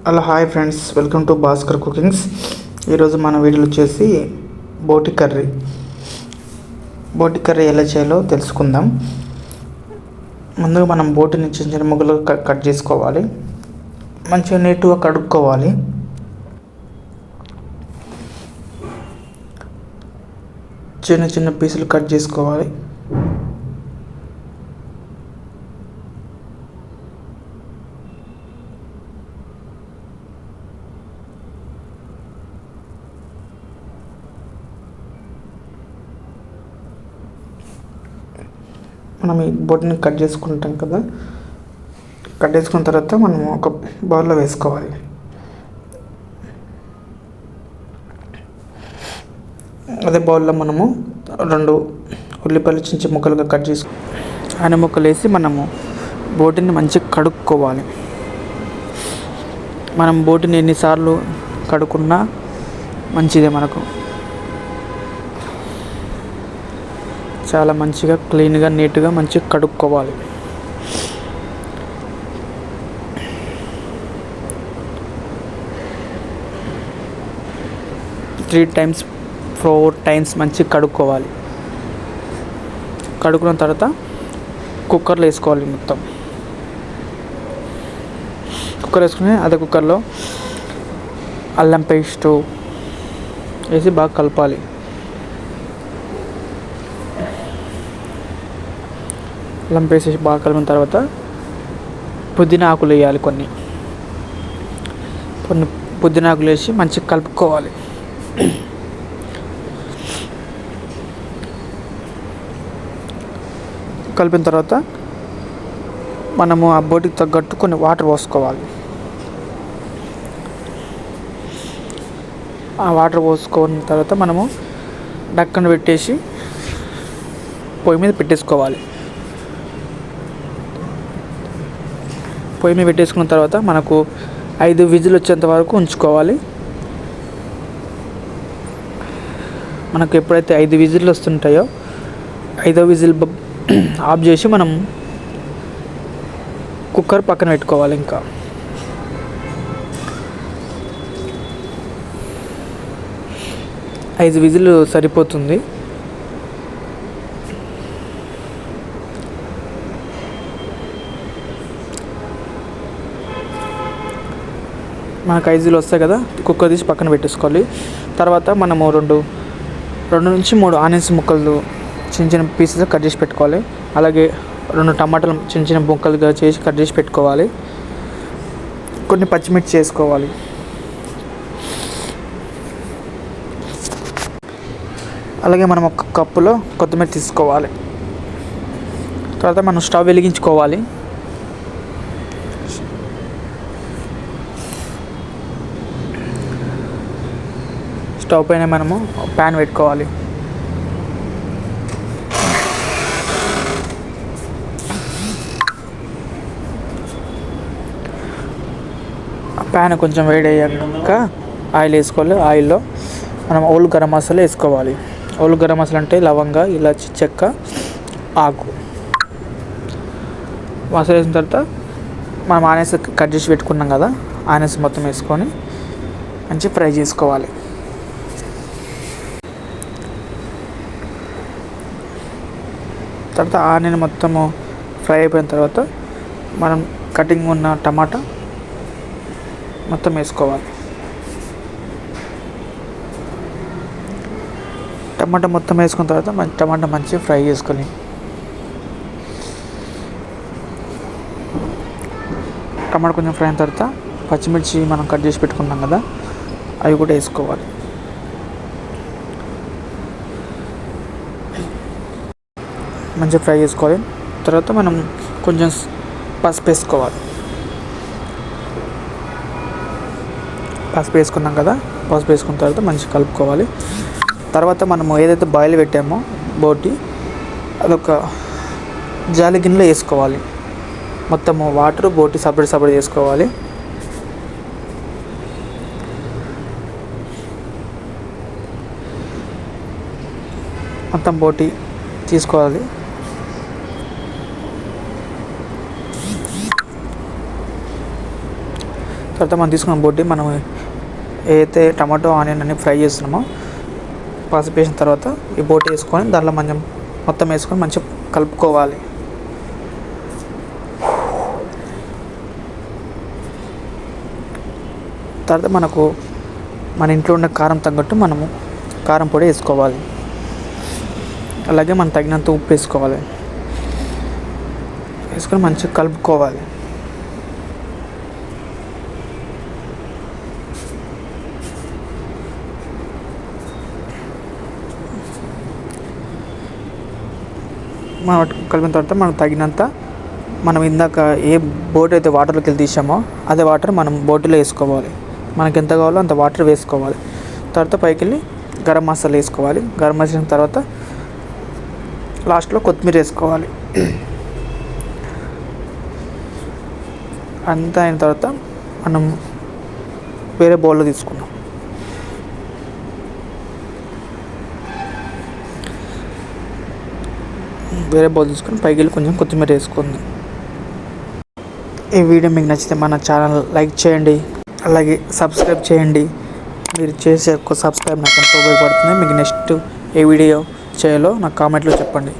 Hello hi friends, welcome to Bhaskar cookings. ఈరోజు మన వీడియోలో వచ్చేసి బోటి కర్రీ ఎలా చేయాలో తెలుసుకుందాం. ముందుగా మనం బోటిని చిన్న చిన్న ముక్కలు కట్ చేసుకోవాలి. మంచిగా నీట్గా కడుక్కోవాలి. చిన్న చిన్న పీసులు కట్ చేసుకోవాలి. మనం ఈ బోటిని కట్ చేసుకుంటాం కదా, కట్ చేసుకున్న తర్వాత మనం ఒక బౌల్లో వేసుకోవాలి. అదే బౌల్లో మనము 2 ఉల్లిపాయలు చిన్న చిన్న ముక్కలుగా కట్ చేసుకు అన్ని ముక్కలు వేసి మనము బోటిని మంచిగా కడుక్కోవాలి. మనం బోటిని ఎన్నిసార్లు కడుక్కున్నా మంచిదే. మనకు చాలా మంచిగా క్లీన్గా నీట్గా మంచిగా కడుక్కోవాలి. త్రీ టైమ్స్ 4 టైమ్స్ మంచిగా కడుక్కోవాలి. కడుక్కున్న తర్వాత కుక్కర్లో వేసుకోవాలి. మొత్తం కుక్కర్ వేసుకుని అదే కుక్కర్లో అల్లం పేస్టు వేసి బాగా కలపాలి. అల్లం పేస్ట్ వేసి బాగా కలిపిన తర్వాత పుదీనా ఆకులు వేయాలి. కొన్ని పుదీనా ఆకులు వేసి మంచిగా కలుపుకోవాలి. కలిపిన తర్వాత మనము ఆ బోటికి తగ్గట్టు కొన్ని వాటర్ పోసుకోవాలి. ఆ వాటర్ పోసుకున్న తర్వాత మనము డక్కన పెట్టేసి పొయ్యి మీద పెట్టేసుకోవాలి. పొయ్యి మీద పెట్టేసుకున్న తర్వాత మనకు 5 విజిల్ వచ్చేంత వరకు ఉంచుకోవాలి. మనకు ఎప్పుడైతే 5 విజిల్లు వస్తుంటాయో 5వ విజిల్ ఆఫ్ చేసి మనం కుక్కర్ పక్కన పెట్టుకోవాలి. ఇంకా 5 విజిల్ సరిపోతుంది. మనకు 5 విజిల్ వస్తాయి కదా, కుక్కర్ తీసి పక్కన పెట్టేసుకోవాలి. తర్వాత మనము 2 నుంచి 3 ఆనియన్స్ ముక్కలు చిన్న చిన్న పీసెస్ కట్ చేసి పెట్టుకోవాలి. అలాగే 2 టమాటాలు చిన్న చిన్న ముక్కలుగా చేసి కట్ చేసి పెట్టుకోవాలి. కొన్ని పచ్చిమిర్చి వేసుకోవాలి. అలాగే మనం ఒక కప్పులో కొత్తిమీర తీసుకోవాలి. తర్వాత మనం స్టవ్ వెలిగించుకోవాలి. స్టవ్ పైన మనము ప్యాన్ పెట్టుకోవాలి. ప్యాన్ కొంచెం వేడి అయ్యాక ఆయిల్ వేసుకోవాలి. ఆయిల్లో మనం ఓల్ గరం మసాలా వేసుకోవాలి. ఓల్ గరం మసాలా అంటే లవంగ, ఇలాచి, చెక్క, ఆకు. మసాలా వేసిన తర్వాత మనం ఆనియన్స్ కట్ చేసి పెట్టుకున్నాం కదా, ఆనియన్స్ మొత్తం వేసుకొని మంచిగా ఫ్రై చేసుకోవాలి. తర్వాత ఆనియన్ మొత్తము ఫ్రై అయిపోయిన తర్వాత మనం కటింగ్ ఉన్న టమాటా మొత్తం వేసుకోవాలి. టమాటా మొత్తం వేసుకున్న తర్వాత టమాటా మంచిగా ఫ్రై చేసుకొని టమాటా కొంచెం ఫ్రై అయిన తర్వాత పచ్చిమిర్చి మనం కట్ చేసి పెట్టుకున్నాం కదా, అవి కూడా వేసుకోవాలి. మంచిగా ఫ్రై చేసుకోవాలి. తర్వాత మనం కొంచెం పసుపు వేసుకోవాలి. పసుపు వేసుకున్నాం కదా, పసుపు వేసుకున్న తర్వాత మంచిగా కలుపుకోవాలి. తర్వాత మనము ఏదైతే బాయిల్ పెట్టామో బోటి, అదొక జాలి గిన్నెలో వేసుకోవాలి. మొత్తము వాటర్ బోటి సపరేట్ చేసుకోవాలి. మొత్తం బోటి తీసుకోవాలి. తర్వాత మనం తీసుకున్న బోటి మనం ఏదైతే టమాటో ఆనియన్ అన్ని ఫ్రై చేస్తున్నామో పసుపు వేసిన తర్వాత ఈ బోటి వేసుకొని దాంట్లో మనం మొత్తం వేసుకొని మంచిగా కలుపుకోవాలి. తర్వాత మనకు మన ఇంట్లో ఉన్న కారం తగ్గట్టు మనము కారం పొడి వేసుకోవాలి. అలాగే మనం తగినంత ఉప్పు వేసుకోవాలి. వేసుకొని మంచిగా కలుపుకోవాలి. మనం కలిపిన తర్వాత మనకు తగినంత మనం ఇందాక ఏ బోట్ అయితే వాటర్లోకి వెళ్ళి తీసామో అదే వాటర్ మనం బోటిలో వేసుకోవాలి. మనకి ఎంత కావాలో అంత వాటర్ వేసుకోవాలి. తర్వాత పైకి వెళ్ళి గరం మసాలా వేసుకోవాలి. గరం మసాలా తర్వాత లాస్ట్లో కొత్తిమీర వేసుకోవాలి. అంతా అయిన తర్వాత మనం వేరే బౌల్లో తీసుకున్నాం. వేరే బౌల్ తీసుకొని పైకి వెళ్ళి కొంచెం కొత్తిమీర వేసుకుంది. ఈ వీడియో మీకు నచ్చితే మన ఛానల్ లైక్ చేయండి, అలాగే సబ్స్క్రైబ్ చేయండి. మీరు చేసే సబ్స్క్రైబ్ నాకు ఎంతో ఉపయోగపడుతుంది. మీకు నెక్స్ట్ ఏ వీడియో చేయాలో నాకు కామెంట్లో చెప్పండి.